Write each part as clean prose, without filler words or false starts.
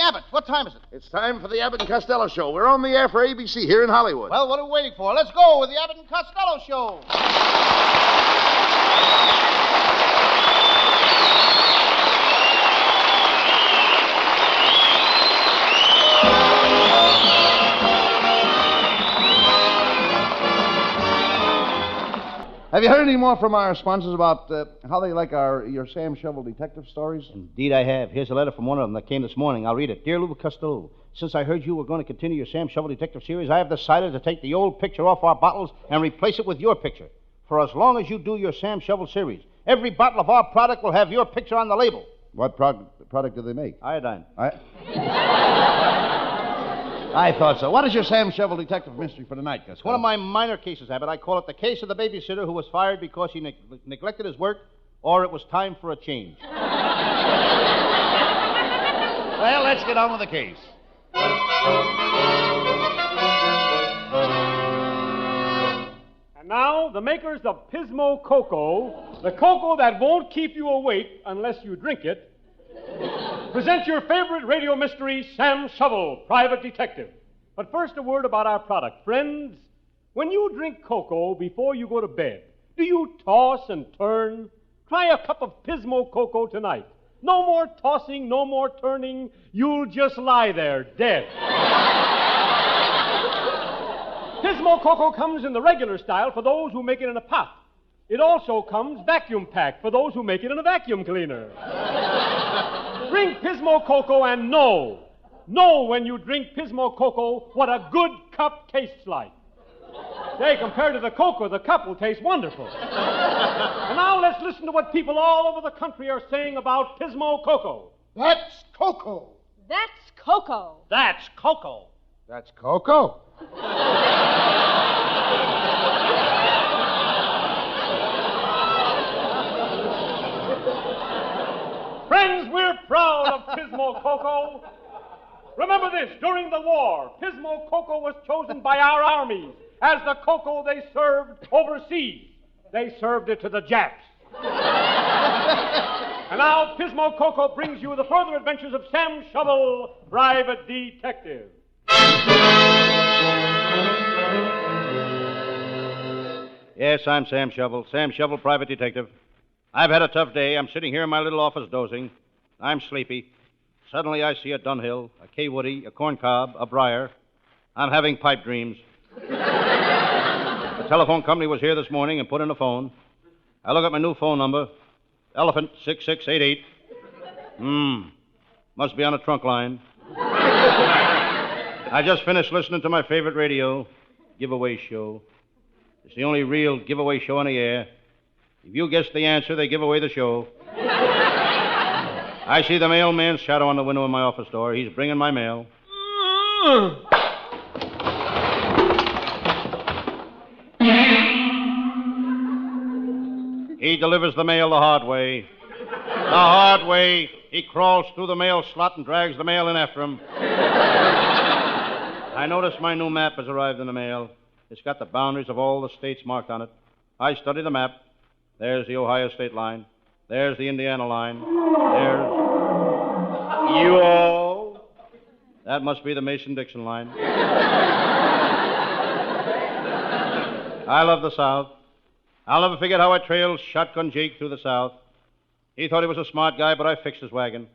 Abbott. What time is it? It's time for the Abbott and Costello Show. We're on the air for ABC here in Hollywood. Well, what are we waiting for? Let's go with the Abbott and Costello Show. Have you heard any more from our sponsors about how they like your Sam Shovel detective stories? Indeed, I have. Here's a letter from one of them that came this morning. I'll read it. Dear Louis Costello, since I heard you were going to continue your Sam Shovel detective series, I have decided to take the old picture off our bottles and replace it with your picture. For as long as you do your Sam Shovel series, every bottle of our product will have your picture on the label. What product do they make? Iodine. I thought so. What is your Sam Shovel detective mystery for tonight, Costello? It's one of my minor cases, Abbott. I call it the case of the babysitter who was fired because he neglected his work, or it was time for a change. Well, let's get on with the case. And now, the makers of Pismo Cocoa, the cocoa that won't keep you awake unless you drink it, present your favorite radio mystery, Sam Shovel, Private Detective. But first, a word about our product. Friends, when you drink cocoa before you go to bed, do you toss and turn? Try a cup of Pismo Cocoa tonight. No more tossing, no more turning. You'll just lie there, dead. Pismo Cocoa comes in the regular style for those who make it in a pot. It also comes vacuum packed for those who make it in a vacuum cleaner. Drink Pismo Cocoa and know when you drink Pismo Cocoa what a good cup tastes like. Say, compared to the cocoa, the cup will taste wonderful. And now let's listen to what people all over the country are saying about Pismo Cocoa. That's cocoa. That's cocoa. That's cocoa. That's cocoa. Friends, we're proud of Pismo Cocoa. Remember this, during the war, Pismo Cocoa was chosen by our armies as the cocoa they served overseas. They served it to the Japs. And now Pismo Cocoa brings you the further adventures of Sam Shovel, Private Detective. Yes, I'm Sam Shovel. Sam Shovel, Private Detective. I've had a tough day. I'm sitting here in my little office dozing. I'm sleepy. Suddenly I see a Dunhill, a K. Woody, a corncob, a briar. I'm having pipe dreams. The telephone company was here this morning and put in a phone. I look at my new phone number, Elephant 6688. Must be on a trunk line. I just finished listening to my favorite radio giveaway show. It's the only real giveaway show on the air. If you guess the answer, they give away the show. I see the mailman's shadow on the window of my office door. He's bringing my mail. He delivers the mail the hard way. The hard way. He crawls through the mail slot and drags the mail in after him. I notice my new map has arrived in the mail. It's got the boundaries of all the states marked on it. I study the map. There's the Ohio state line. There's the Indiana line. There's... Yo! That must be the Mason-Dixon line. I love the South. I'll never forget how I trailed Shotgun Jake through the South. He thought he was a smart guy, but I fixed his wagon.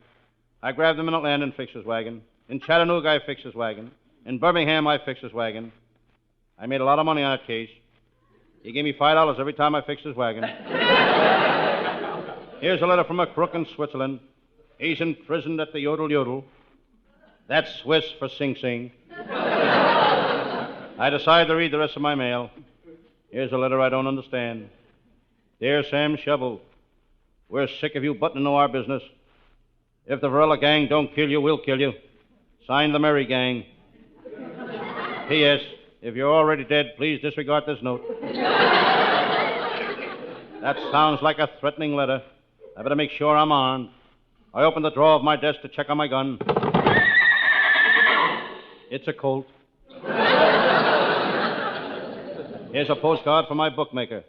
I grabbed him in Atlanta and fixed his wagon. In Chattanooga, I fixed his wagon. In Birmingham, I fixed his wagon. I made a lot of money on that case. He gave me $5 every time I fixed his wagon. Here's a letter from a crook in Switzerland. He's imprisoned at the Yodel Yodel. That's Swiss for Sing Sing. I decided to read the rest of my mail. Here's a letter I don't understand. Dear Sam Shovel, we're sick of you butting into our business. If the Varela gang don't kill you, we'll kill you. Signed the Merry Gang. P.S. If you're already dead, please disregard this note. That sounds like a threatening letter. I better make sure I'm armed. I opened the drawer of my desk to check on my gun. It's a Colt. Here's a postcard from my bookmaker.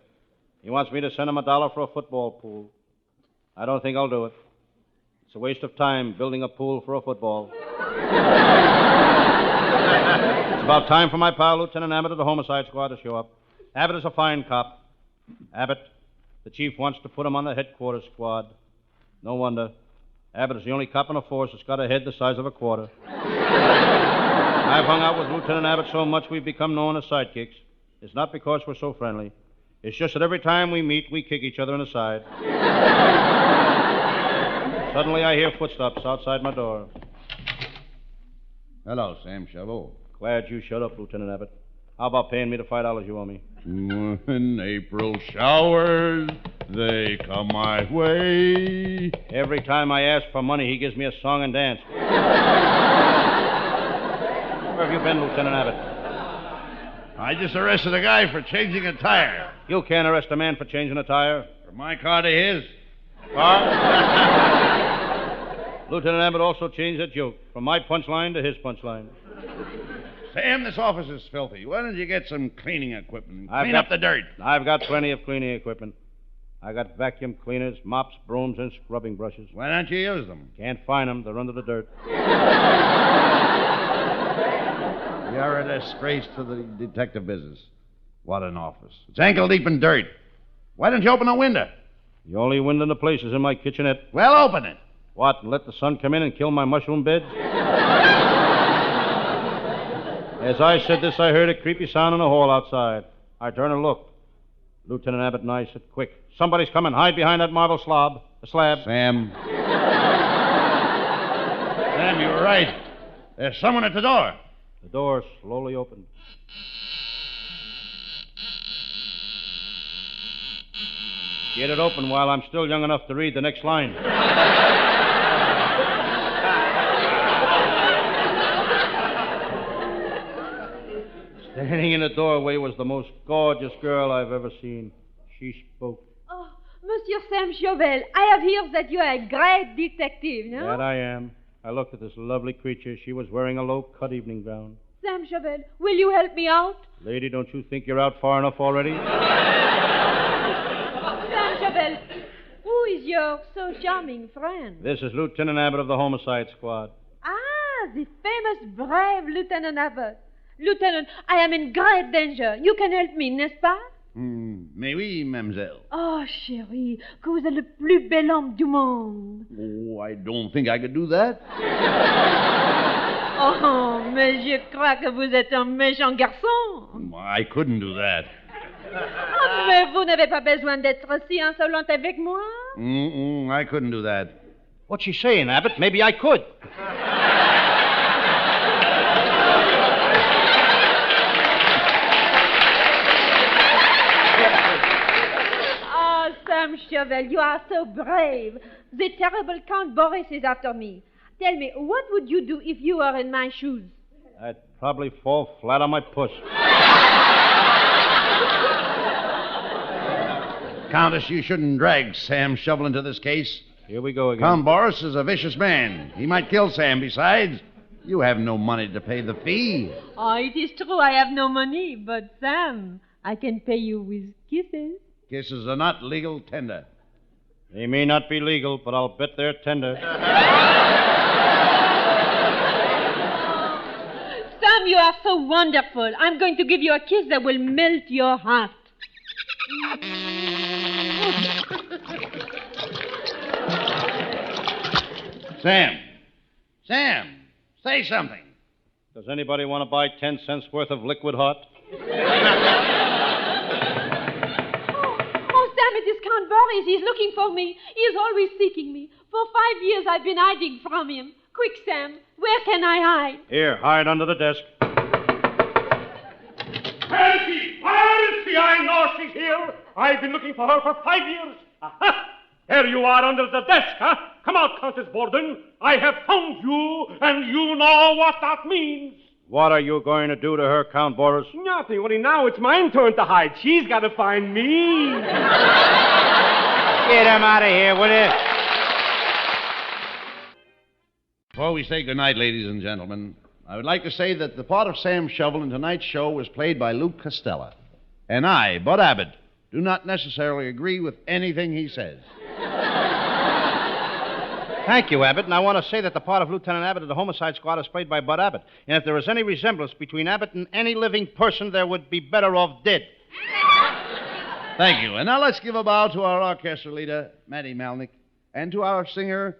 He wants me to send him $1 for a football pool. I don't think I'll do it. It's a waste of time building a pool for a football. It's about time for my pal, Lieutenant Abbott of the Homicide Squad, to show up. Abbott is a fine cop. Abbott, the chief wants to put him on the headquarters squad. No wonder. Abbott is the only cop in the force that's got a head the size of a quarter. I've hung out with Lieutenant Abbott so much we've become known as sidekicks. It's not because we're so friendly. It's just that every time we meet, we kick each other in the side. Suddenly, I hear footsteps outside my door. Hello, Sam Shovel. Glad you shut up, Lieutenant Abbott. How about paying me the $5 you owe me? When April showers, they come my way. Every time I ask for money, he gives me a song and dance. Where have you been, Lieutenant Abbott? I just arrested a guy for changing a tire. You can't arrest a man for changing a tire. From my car to his. Lieutenant Abbott also changed a joke from my punchline to his punchline. Sam, this office is filthy. Why don't you get some cleaning equipment and clean up the dirt? I've got plenty of cleaning equipment. I got vacuum cleaners, mops, brooms, and scrubbing brushes. Why don't you use them? Can't find them. They're under the dirt. You're a disgrace to the detective business. What an office. It's ankle deep in dirt. Why don't you open a window? The only window in the place is in my kitchenette. Well, open it. What, and let the sun come in and kill my mushroom beds? As I said this, I heard a creepy sound in the hall outside. I turned and looked. Lieutenant Abbott and I said, "Quick, somebody's coming. Hide behind that marble slab. Sam. Sam, you were right. There's someone at the door. The door slowly opened. Get it open while I'm still young enough to read the next line. Standing in the doorway was the most gorgeous girl I've ever seen. She spoke. Oh, Monsieur Sam Chauvel, I have heard that you are a great detective, no? That I am. I looked at this lovely creature. She was wearing a low-cut evening gown. Sam Chauvel, will you help me out? Lady, don't you think you're out far enough already? Sam Chauvel, who is your so charming friend? This is Lieutenant Abbott of the Homicide Squad. Ah, the famous brave Lieutenant Abbott. Lieutenant, I am in great danger. You can help me, n'est-ce pas? Mais oui, mademoiselle. Oh, chérie, que vous êtes le plus bel homme du monde. Oh, I don't think I could do that. Oh, mais je crois que vous êtes un méchant garçon. I couldn't do that. Oh, mais vous n'avez pas besoin d'être si insolente avec moi. I couldn't do that. What's she saying, Abbott? Maybe I could. Sam Chauvel, you are so brave. The terrible Count Boris is after me. Tell me, what would you do if you were in my shoes? I'd probably fall flat on my puss. Countess, you shouldn't drag Sam Shovel into this case. Here we go again. Count Boris is a vicious man. He might kill Sam. Besides, you have no money to pay the fee. Oh, it is true I have no money, but Sam, I can pay you with kisses. Kisses are not legal tender. They may not be legal, but I'll bet they're tender. Sam, you are so wonderful. I'm going to give you a kiss that will melt your heart. Sam, say something. Does anybody want to buy 10 cents worth of liquid hot? It is Count Boris. He's looking for me. He is always seeking me. For 5 years I've been hiding from him. Quick, Sam, where can I hide? Here, hide under the desk. Where is she? Where is she? I know she's here. I've been looking for her for 5 years. Aha! There you are under the desk, huh? Come out, Countess Borden. I have found you, and you know what that means. What are you going to do to her, Count Boris? Nothing. Only now it's my turn to hide. She's got to find me. Get him out of here, will you? Before we say goodnight, ladies and gentlemen, I would like to say that the part of Sam Shovel in tonight's show was played by Luke Costello. And I, Bud Abbott, do not necessarily agree with anything he says. Thank you, Abbott. And I want to say that the part of Lieutenant Abbott of the homicide squad is played by Bud Abbott. And if there is any resemblance between Abbott and any living person, there would be better off dead. Thank you. And now let's give a bow to our orchestra leader, Matty Malnick, and to our singer,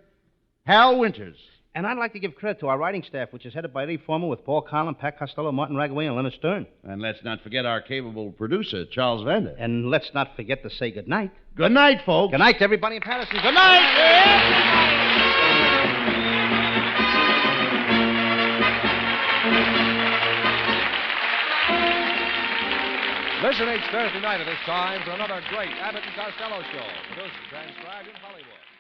Hal Winters. And I'd like to give credit to our writing staff, which is headed by Lee Foreman with Paul Conlon, Pat Costello, Martin Ragaway, and Leonard Stern. And let's not forget our capable producer, Charles Vander. And let's not forget to say good night. Good night, folks. Good night to everybody in Patterson. Good night! Listen each Thursday night at this time for another great Abbott and Costello show, produced and transcribed in Hollywood.